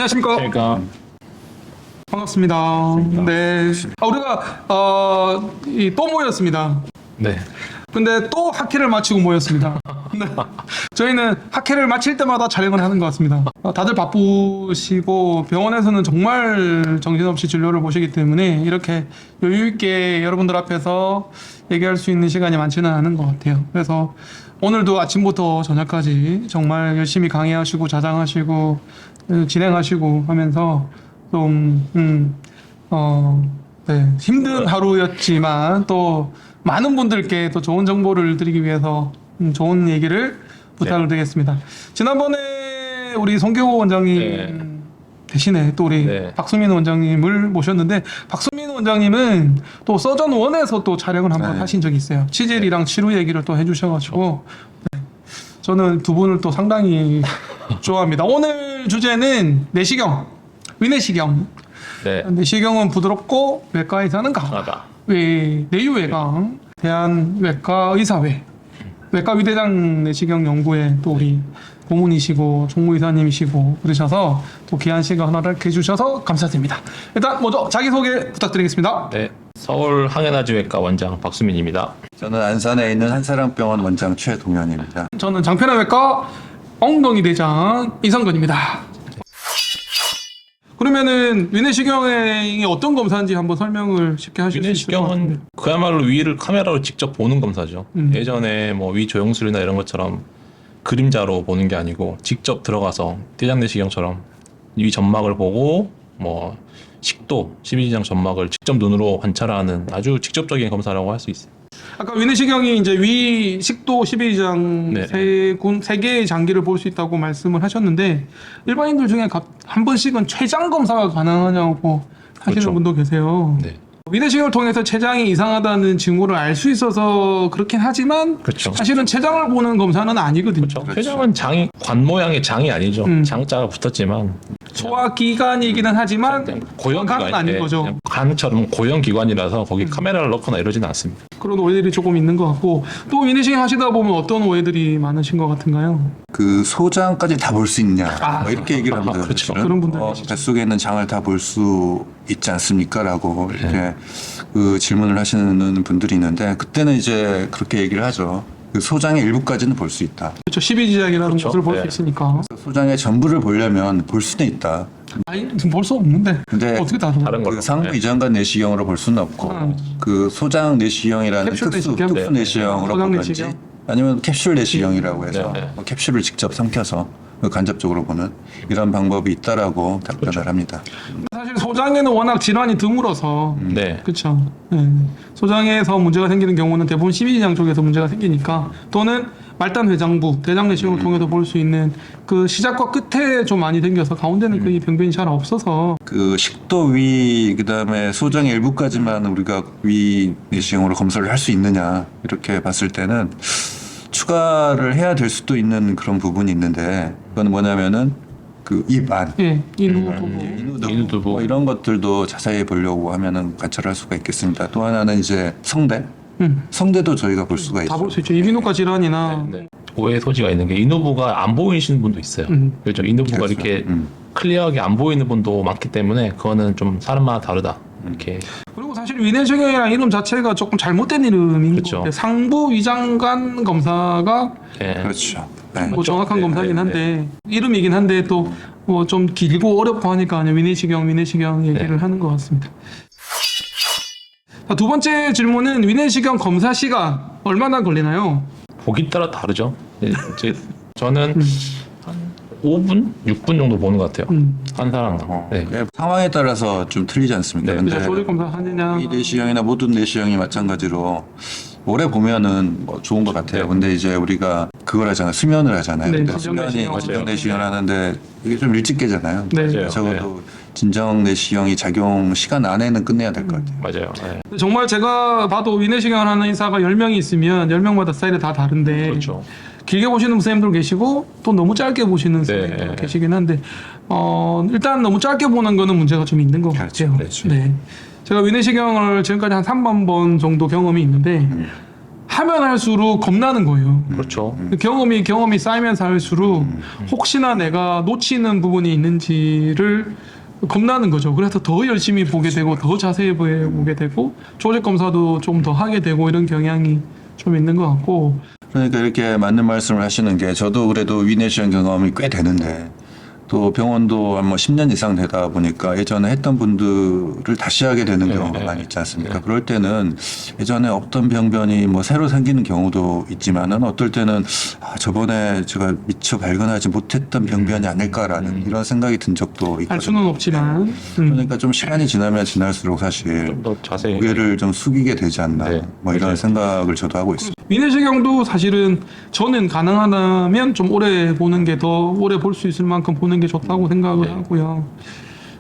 안녕하십니까. 그러니까 반갑습니다. 네. 우리가 또 모였습니다. 네. 근데 또 학회를 마치고 모였습니다. 네. 저희는 학회를 마칠 때마다 촬영을 하는 것 같습니다. 다들 바쁘시고 병원에서는 정말 정신없이 진료를 보시기 때문에 이렇게 여유 있게 여러분들 앞에서 얘기할 수 있는 시간이 많지는 않은 것 같아요. 그래서 오늘도 아침부터 저녁까지 정말 열심히 강의하시고 자장하시고 진행하시고 하면서 좀 네, 힘든 하루였지만 또 많은 분들께 또 좋은 정보를 드리기 위해서 좋은 얘기를 부탁을 드리겠습니다. 지난번에 우리 송교호 원장님 대신에 또 우리 박수민 원장님을 모셨는데, 박수민 원장님은 또 서전 1에서 또 촬영을 한번 하신 적이 있어요. 치질이랑 치료 얘기를 또 해주셔가지고 네. 저는 두 분을 또 상당히 좋아합니다. 오늘 주제는 내시경, 위내시경. 내시경은 부드럽고 외과에서는 강하다. 내유외강 대한외과의사회 외과의대장 내시경 연구회 또 우리 고문이시고 총무이사님이시고 그러셔서 또 귀한 시간 허락해 주셔서 감사드립니다. 일단 먼저 자기소개 부탁드리겠습니다. 네. 서울 항해나지외과 원장 박수민입니다. 저는 안산에 있는 한사랑병원 원장 최동현입니다. 저는 장편외과 엉덩이 대장 이성근입니다. 그러면은 위내시경이 어떤 검사인지 한번 설명을 쉽게 하실 수 있을까요? 위내시경은 그야말로 위를 카메라로 직접 보는 검사죠. 예전에 뭐 위 조영술이나 이런 것처럼 그림자로 보는 게 아니고 직접 들어가서 대장 내시경처럼 위 점막을 보고 뭐 식도, 12지장 점막을 직접 눈으로 관찰하는 아주 직접적인 검사라고 할 수 있어요. 아까 위내시경이 이제 위, 식도, 12지장 세 개의 장기를 볼 수 있다고 말씀을 하셨는데, 일반인들 중에 한 번씩은 췌장 검사가 가능하냐고 하시는 그렇죠. 분도 계세요. 네. 위내시경을 통해서 췌장이 이상하다는 징후를 알 수 있어서 그렇긴 하지만 그렇죠. 사실은 췌장을 보는 검사는 아니거든요. 그렇죠. 췌장은 장이 관 모양의 장이 아니죠. 장자가 붙었지만 소화기관이기는 하지만 고형기관이 아닌 거죠. 관처럼 고형기관이라서 거기 카메라를 넣거나 이러지는 않습니다. 그런 오해들이 조금 있는 것 같고, 또 위내시경 하시다 보면 어떤 오해들이 많으신 것 같은가요? 그 소장까지 다 볼 수 있냐 뭐 이렇게 얘기를 합니다. 그렇죠. 사실은. 그런 분들 계시죠. 뱃속에 있는 장을 다 볼 수 있지 않습니까? 라고 이렇게 그 질문을 하시는 분들이 있는데, 그때는 이제 그렇게 얘기를 하죠. 그 소장의 일부까지는 볼 수 있다. 그렇죠. 12지장이라는 그렇죠. 것을 볼 수 네. 있으니까. 소장의 전부를 보려면 볼 수는 있다. 아니, 볼 수 없는데. 근데 어떻게 다른 걸로. 그 상부 이전관 내시경으로 볼 수는 없고 그 소장 내시경이라는 캡슐 내시경? 특수 내시경으로 소장 보든지 내시경? 아니면 캡슐 내시경이라고 해서 네. 캡슐을 직접 삼켜서 간접적으로 보는 이런 방법이 있다라고 답변을 합니다. 사실 소장에는 워낙 질환이 드물어서 네. 그렇죠. 네. 소장에서 문제가 생기는 경우는 대부분 12지장 쪽에서 문제가 생기니까, 또는 말단 회장부, 대장 내시경을 통해서 볼 수 있는 그 시작과 끝에 좀 많이 생겨서 가운데는 거의 병변이 잘 없어서. 그 식도 위 그다음에 소장의 일부까지만 우리가 위 내시경으로 검사를 할 수 있느냐 이렇게 봤을 때는 추가를 해야 될 수도 있는 그런 부분이 있는데, 그건 뭐냐면은 그 입 안, 인후 인후두부. 뭐 이런 것들도 자세히 보려고 하면은 관찰할 수가 있겠습니다. 또 하나는 이제 성대, 성대도 저희가 볼 수가 다 있죠. 볼 수 있죠. 이비인후과 질환이나 네. 오해 소지가 있는 게 인후부가 안 보이시는 분도 있어요. 그렇죠. 인후부가 그렇죠. 이렇게 클리어하게 안 보이는 분도 많기 때문에 그거는 좀 사람마다 다르다. 이렇게. 그리고 사실 위내시경이라는 이름 자체가 조금 잘못된 이름인 그렇죠. 것 같아요. 상부 위장관 검사가 예. 그렇죠. 네. 뭐 정확한 네, 검사긴 네, 한데 이름이긴 한데 또 뭐 좀 길고 어렵고 하니까 위내시경 얘기를 하는 것 같습니다. 자, 두 번째 질문은 위내시경 검사 시간 얼마나 걸리나요? 보기 따라 다르죠. 저는 한 5분, 6분 정도 보는 것 같아요. 한 사람당. 네. 상황에 따라서 좀 틀리지 않습니까? 네. 근데 조직 검사 하느냐? 이 내시경이나 모든 내시경이 마찬가지로 오래 보면은 뭐 좋은 것 같아요. 근데 이제 우리가 그걸 하잖아요. 수면을 하잖아요. 네, 근데 진정 수면이 내시경. 진정 내시경을 하는데 이게 좀 일찍 깨잖아요. 네. 맞아요. 적어도 진정 내시경이 작용 시간 안에는 끝내야 될 것 같아요. 맞아요. 네. 정말 제가 봐도 위내시경을 하는 의사가 10명이 있으면 10명마다 스타일이 다 다른데, 그렇죠. 길게 보시는 선생님들 계시고 또 너무 짧게 보시는 선생님들 계시긴 한데, 일단 너무 짧게 보는 거는 문제가 좀 있는 것 그렇죠, 같아요. 그렇죠. 네. 제가 위내시경을 지금까지 한 3만 번 정도 경험이 있는데 하면 할수록 겁나는 거예요. 그렇죠. 경험이 쌓이면서 할수록 혹시나 내가 놓치는 부분이 있는지를 겁나는 거죠. 그래서 더 열심히 보게 되고 더 자세히 보게 되고 조직 검사도 좀 더 하게 되고 이런 경향이 좀 있는 것 같고. 그러니까 이렇게 맞는 말씀을 하시는 게 저도 그래도 위내시경 경험이 꽤 되는데 또 병원도 한 뭐 10년 이상 되다 보니까 예전에 했던 분들을 다시 하게 되는 경우가 많이 있지 않습니까? 그럴 때는 예전에 없던 병변이 뭐 새로 생기는 경우도 있지만은 어떨 때는 저번에 제가 미처 발견하지 못했던 병변이 아닐까라는 이런 생각이 든 적도 있거든요. 알 수는 없지만. 그러니까 좀 시간이 지나면 지날수록 사실 좀 더 자세히 고개를 좀 숙이게 되지 않나 네, 뭐 이런 맞아요. 생각을 저도 하고 있습니다. 위내시경도 사실은 저는 가능하다면 좀 오래 보는 게 더 오래 볼 수 있을 만큼 보는 게 좋다고 생각을 하고요.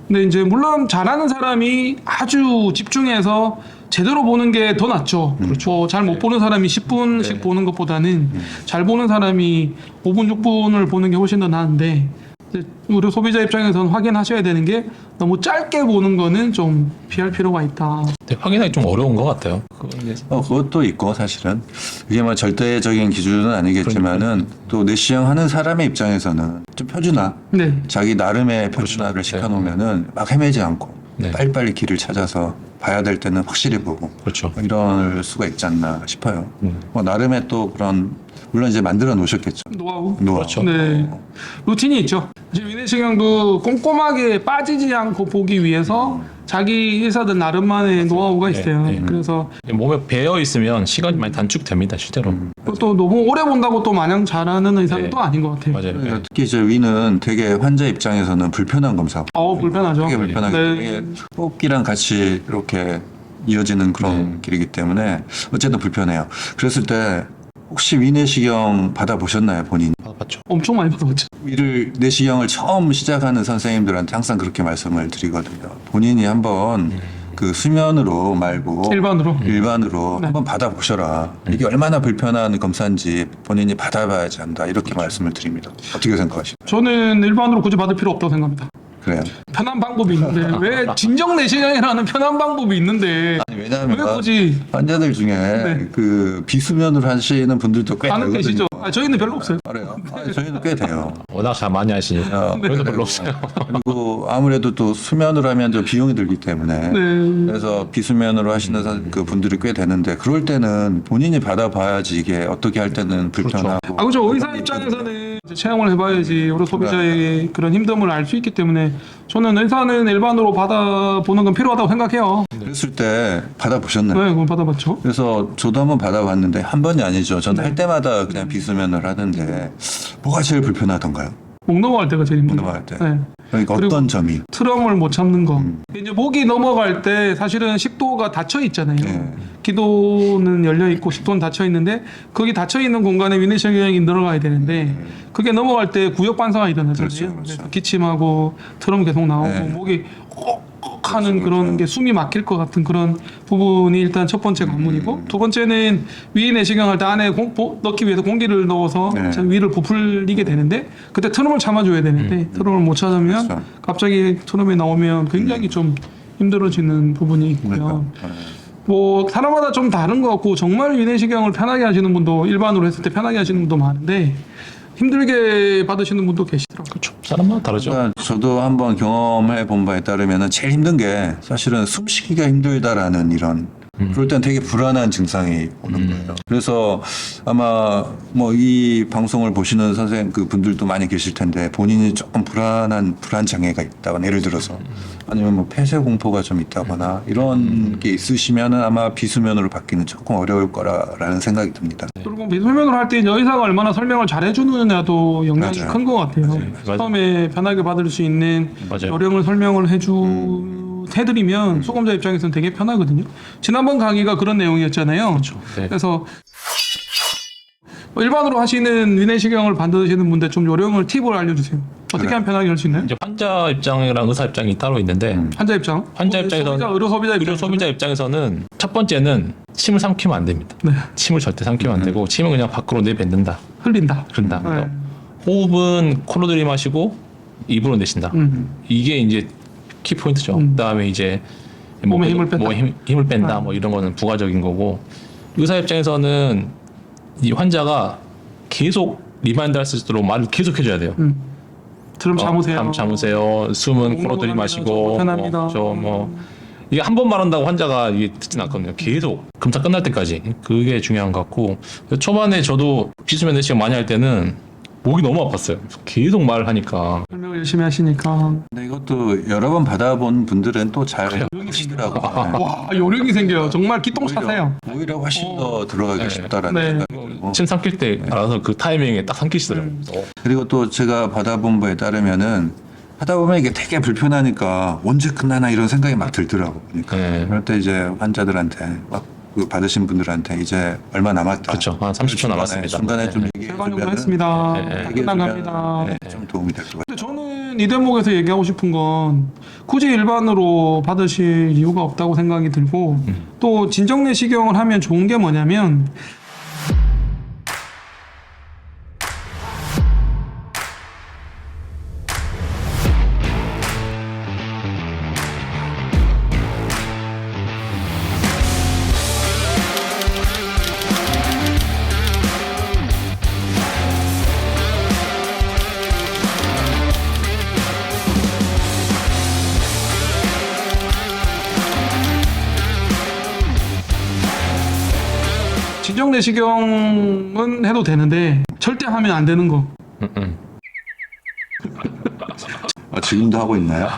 근데 이제 물론 잘하는 사람이 아주 집중해서 제대로 보는 게 더 낫죠. 그렇죠. 잘 못 보는 사람이 10분씩 보는 것보다는 잘 보는 사람이 5분, 6분을 보는 게 훨씬 더 나은데 이제 우리 소비자 입장에서는 확인하셔야 되는 게 너무 짧게 보는 거는 좀 피할 필요가 있다. 근데 확인하기 좀 어려운 것 같아요. 그건 이제 그것도 있고 사실은 이게 뭐 절대적인 기준은 아니겠지만은 또 내시경 하는 사람의 입장에서는 좀 표준화, 네. 자기 나름의 표준화를 시켜놓으면은 막 헤매지 않고 네. 빨리빨리 길을 찾아서 봐야 될 때는 확실히 보고 그렇죠. 뭐 이럴 수가 있지 않나 싶어요. 뭐 나름의 또 그런 물론 이제 만들어 놓으셨겠죠. 노하우. 그렇죠. 네. 루틴이 있죠. 지금 위내시경도 꼼꼼하게 빠지지 않고 보기 위해서 자기 의사들 나름만의 노하우가 있어요. 네. 그래서 몸에 배어 있으면 시간이 많이 단축됩니다, 실제로. 또 너무 오래 본다고 또 마냥 잘하는 의사는 네. 또 아닌 것 같아요. 맞아요. 그러니까 특히 이제 위는 되게 환자 입장에서는 불편한 검사고 불편하죠. 되게 불편하기 네. 때문에 호흡기랑 같이 이렇게 이어지는 그런 길이기 때문에 어쨌든 불편해요. 그랬을 때 혹시 위내시경 받아보셨나요, 본인이? 받아봤죠. 엄청 많이 받았죠. 위를 내시경을 처음 시작하는 선생님들한테 항상 그렇게 말씀을 드리거든요. 본인이 한번 그 수면으로 말고 일반으로. 일반으로 네. 한번 받아보셔라. 이게 얼마나 불편한 검사인지 본인이 받아봐야지 한다. 이렇게 말씀을 드립니다. 어떻게 생각하시나요? 저는 일반으로 굳이 받을 필요 없다고 생각합니다. 그래요. 편한 방법이 있는데 왜 진정 내시경이라는 편한 방법이 있는데 아니, 왜 왜냐하면 굳이 환자들 중에 그 비수면으로 하시는 분들도 꽤 가는 되거든요. 계시죠? 저희는 별로 없어요. 그래요. 저희는 꽤 돼요. 워낙 잘 많이 하시니까 그래도 별로 없어요. 그리고 아무래도 또 수면으로 하면 좀 비용이 들기 때문에 네. 그래서 비수면으로 하시는 그 분들이 꽤 되는데 그럴 때는 본인이 받아봐야지 이게 어떻게 할 때는 불편하고 그렇죠. 의사 입장에서는 이제 체험을 해봐야지 우리 소비자의 그런 힘듦을 알 수 있기 때문에 저는 의사는 일반으로 받아보는 건 필요하다고 생각해요. 그랬을 때 받아보셨나요? 네, 그건 받아봤죠. 그래서 저도 한번 받아봤는데 한 번이 아니죠. 저는 할 때마다 그냥 비수면을 하는데 뭐가 제일 불편하던가요? 목 넘어갈 때가 제일 힘들어요. 넘어갈 때. 네. 그러니까 그리고 어떤 점이? 트럼을 못 참는 거. 이제 목이 넘어갈 때 사실은 식도가 닫혀 있잖아요. 네. 기도는 열려 있고 식도는 닫혀 있는데 거기 닫혀 있는 공간에 위내시경이 들어가야 되는데 그게 넘어갈 때 구역 반사가 일어나잖아요. 그렇죠, 그렇죠. 그래서 기침하고 트럼 계속 나오고 네. 목이 헉헉 하는 그런 게 숨이 막힐 것 같은 그런 부분이 일단 첫 번째 관문이고 두 번째는 위내시경 할 때 안에 넣기 위해서 공기를 넣어서 네. 위를 부풀리게 되는데 그때 트럼을 참아줘야 되는데 트럼을 못 참으면 그렇죠. 갑자기 트럼이 나오면 굉장히 좀 힘들어지는 부분이 있고요. 그러니까. 뭐 사람마다 좀 다른 것 같고 정말 위내시경을 편하게 하시는 분도 일반으로 했을 때 편하게 하시는 분도 많은데 힘들게 받으시는 분도 계시더라고요. 그렇죠. 사람마다 다르죠. 그러니까 저도 한번 경험해 본 바에 따르면 제일 힘든 게 사실은 숨쉬기가 힘들다라는 이런 그럴 땐 되게 불안한 증상이 오는 거예요. 그래서 아마 뭐 이 방송을 보시는 선생님 그 분들도 많이 계실 텐데 본인이 조금 불안 장애가 있다거나 예를 들어서 아니면 뭐 폐쇄 공포가 좀 있다거나 이런 게 있으시면은 아마 비수면으로 바뀌는 조금 어려울 거라는 생각이 듭니다. 그리고 비수면으로 할 때 의사가 얼마나 설명을 잘 해주느냐도 영향이 맞아요. 큰 것 같아요. 맞아요. 처음에 편하게 받을 수 있는 맞아요. 요령을 설명을 해드리면 소금자 입장에서는 되게 편하거든요. 지난번 강의가 그런 내용이었잖아요. 그렇죠. 네. 그래서 일반으로 하시는 위내시경을 받으시는 분들 좀 요령을 팁을 알려주세요. 어떻게 하면 편하게 할 수 있나요? 이제 환자 입장이랑 의사 입장이 따로 있는데 환자 입장? 환자 입장에서는 의료 소비자 의료 소비자 입장에서는 첫 번째는 침을 삼키면 안 됩니다. 네. 침을 절대 삼키면 안 되고 침은 그냥 밖으로 내뱉는다. 흘린다. 그런다. 네. 호흡은 코로 들이마시고 입으로 내쉰다. 이게 이제 키 포인트죠. 그다음에 이제 몸에 힘을 뺀다. 힘을 뺀다. 뭐 이런 거는 부가적인 거고 의사 입장에서는 이 환자가 계속 리마인드 할 수 있도록 말을 계속 해줘야 돼요. 드럼 참으세요. 잠 참으세요. 숨은 코로 들이마시고 편합니다. 이게 한 번 말한다고 환자가 이게 듣진 않거든요. 계속 검사 끝날 때까지 그게 중요한 것 같고 초반에 저도 비수면 내시경 많이 할 때는 목이 너무 아팠어요. 계속 말을 하니까. 설명을 열심히 하시니까. 근데 이것도 여러 번 받아본 분들은 또 잘 하시더라고요. 네. 와 요령이 생겨요. 정말 기똥차세요. 오히려 훨씬 더 들어가기 쉽다라는 네. 생각이 들고. 침 삼킬 때 알아서 그 타이밍에 딱 삼키시더라고요. 그리고 또 제가 받아본 바에 따르면은 하다 보면 이게 되게 불편하니까 언제 끝나나 이런 생각이 막 들더라고. 그러니까 네. 그럴 때 이제 환자들한테 막 그 받으신 분들한테 이제 얼마 남았다. 그렇죠. 한 30초 남았습니다. 중간에 좀 네. 얘기해 혈관 주면은 용도했습니다. 네. 다 끝난 겁니다. 좀 도움이 될 것 같아요. 근데 저는 이 대목에서 얘기하고 싶은 건 굳이 일반으로 받으실 이유가 없다고 생각이 들고 또 진정 내시경을 하면 좋은 게 뭐냐면 진정 내시경은 해도 되는데 절대 하면 안 되는 거. 지금도 하고 있나요?